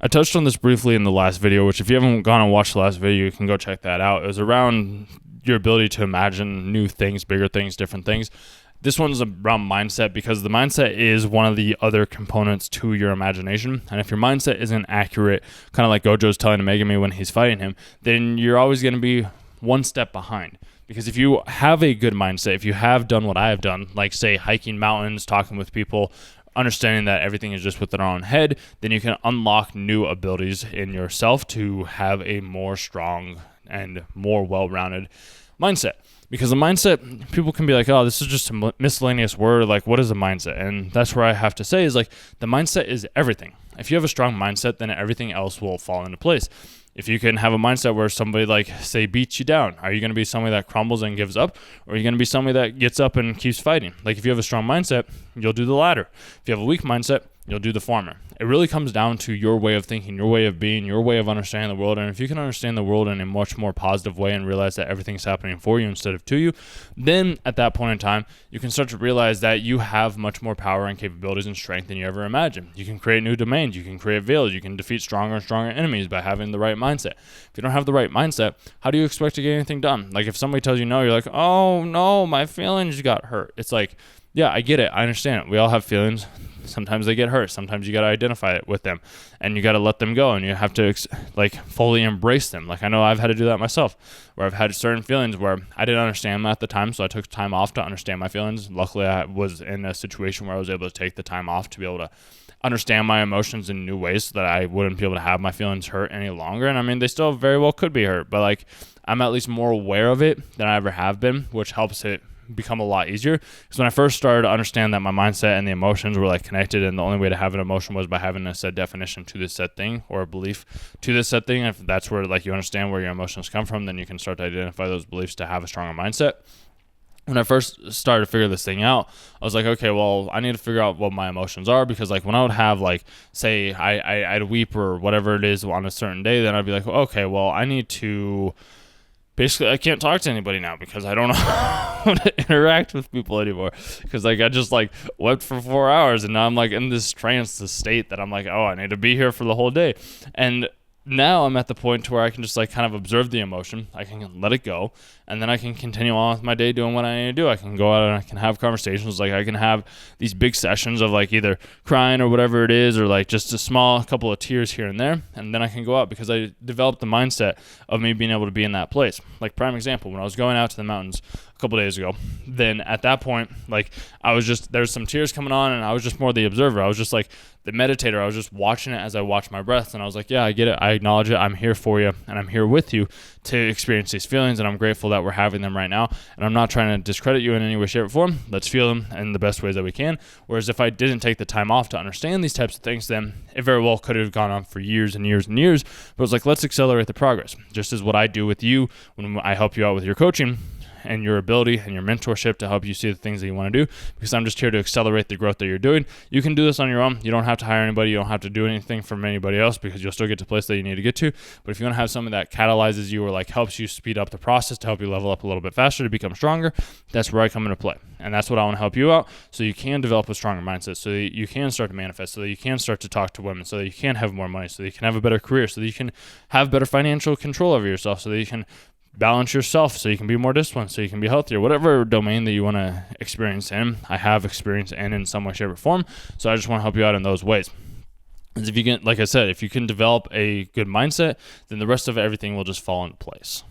I touched on this briefly in the last video, which if you haven't gone and watched the last video, you can go check that out. It was around your ability to imagine new things, bigger things, different things. This one's around mindset, because the mindset is one of the other components to your imagination. And if your mindset isn't accurate, kind of like Gojo's telling Megami when he's fighting him, then you're always going to be one step behind. Because if you have a good mindset, if you have done what I have done, like say hiking mountains, talking with people, understanding that everything is just within our own head, then you can unlock new abilities in yourself to have a more strong and more well-rounded mindset. Because the mindset, people can be like, oh, this is just a miscellaneous word. Like, what is a mindset? And that's where I have to say is like, the mindset is everything. If you have a strong mindset, then everything else will fall into place. If you can have a mindset where somebody, like, say, beats you down, are you going to be somebody that crumbles and gives up? Or are you going to be somebody that gets up and keeps fighting? Like, if you have a strong mindset, you'll do the latter. If you have a weak mindset, you'll do the former. It really comes down to your way of thinking, your way of being, your way of understanding the world. And if you can understand the world in a much more positive way and realize that everything's happening for you instead of to you, then at that point in time, you can start to realize that you have much more power and capabilities and strength than you ever imagined. You can create new domains. You can create veils. You can defeat stronger and stronger enemies by having the right mindset. If you don't have the right mindset, how do you expect to get anything done? Like if somebody tells you no, you're like, oh no, my feelings got hurt. It's like, yeah, I get it. I understand it. We all have feelings. Sometimes they get hurt. Sometimes you got to identify it with them and you got to let them go, and you have to fully embrace them. Like I know I've had to do that myself, where I've had certain feelings where I didn't understand them at the time. So I took time off to understand my feelings. Luckily I was in a situation where I was able to take the time off to be able to understand my emotions in new ways so that I wouldn't be able to have my feelings hurt any longer. And I mean, they still very well could be hurt, but like I'm at least more aware of it than I ever have been, which helps it become a lot easier. Because when I first started to understand that my mindset and the emotions were like connected, and the only way to have an emotion was by having a set definition to this set thing, or a belief to this set thing. If that's where like you understand where your emotions come from, then you can start to identify those beliefs to have a stronger mindset. When I first started to figure this thing out, I was like, okay, well, I need to figure out what my emotions are, because like when I would have like, say I'd weep or whatever it is on a certain day, then I'd be like, okay, well, I need to basically, I can't talk to anybody now because I don't know how to interact with people anymore. Because like I just like wept for 4 hours, and now I'm like in this trance state that I'm like, oh, I need to be here for the whole day. And now I'm at the point to where I can just like kind of observe the emotion. I can let it go, and then I can continue on with my day doing what I need to do. I can go out and I can have conversations. Like I can have these big sessions of like either crying or whatever it is, or like just a small couple of tears here and there. And then I can go out because I developed the mindset of me being able to be in that place. Like prime example, when I was going out to the mountains a couple days ago, then at that point, like I was just, there's some tears coming on, and I was just more the observer. I was just like the meditator. I was just watching it as I watched my breath, and I was like, yeah, I get it. I acknowledge it. I'm here for you, and I'm here with you to experience these feelings, and I'm grateful that we're having them right now, and I'm not trying to discredit you in any way, shape, or form. Let's feel them in the best ways that we can. Whereas if I didn't take the time off to understand these types of things, then it very well could have gone on for years and years and years. But it was like, let's accelerate the progress. Just as what I do with you when I help you out with your coaching and your ability and your mentorship to help you see the things that you want to do, because I'm just here to accelerate the growth that you're doing. You can do this on your own. You don't have to hire anybody. You don't have to do anything from anybody else, because you'll still get to the place that you need to get to. But if you want to have something that catalyzes you or like helps you speed up the process to help you level up a little bit faster, to become stronger, that's where I come into play. And that's what I want to help you out, so you can develop a stronger mindset, so that you can start to manifest, so that you can start to talk to women, so that you can have more money, so that you can have a better career, so that you can have better financial control over yourself, so that you can balance yourself, so you can be more disciplined, so you can be healthier. Whatever domain that you want to experience in, I have experience in some way, shape, or form. So I just want to help you out in those ways. Because if you can, like I said, if you can develop a good mindset, then the rest of everything will just fall into place.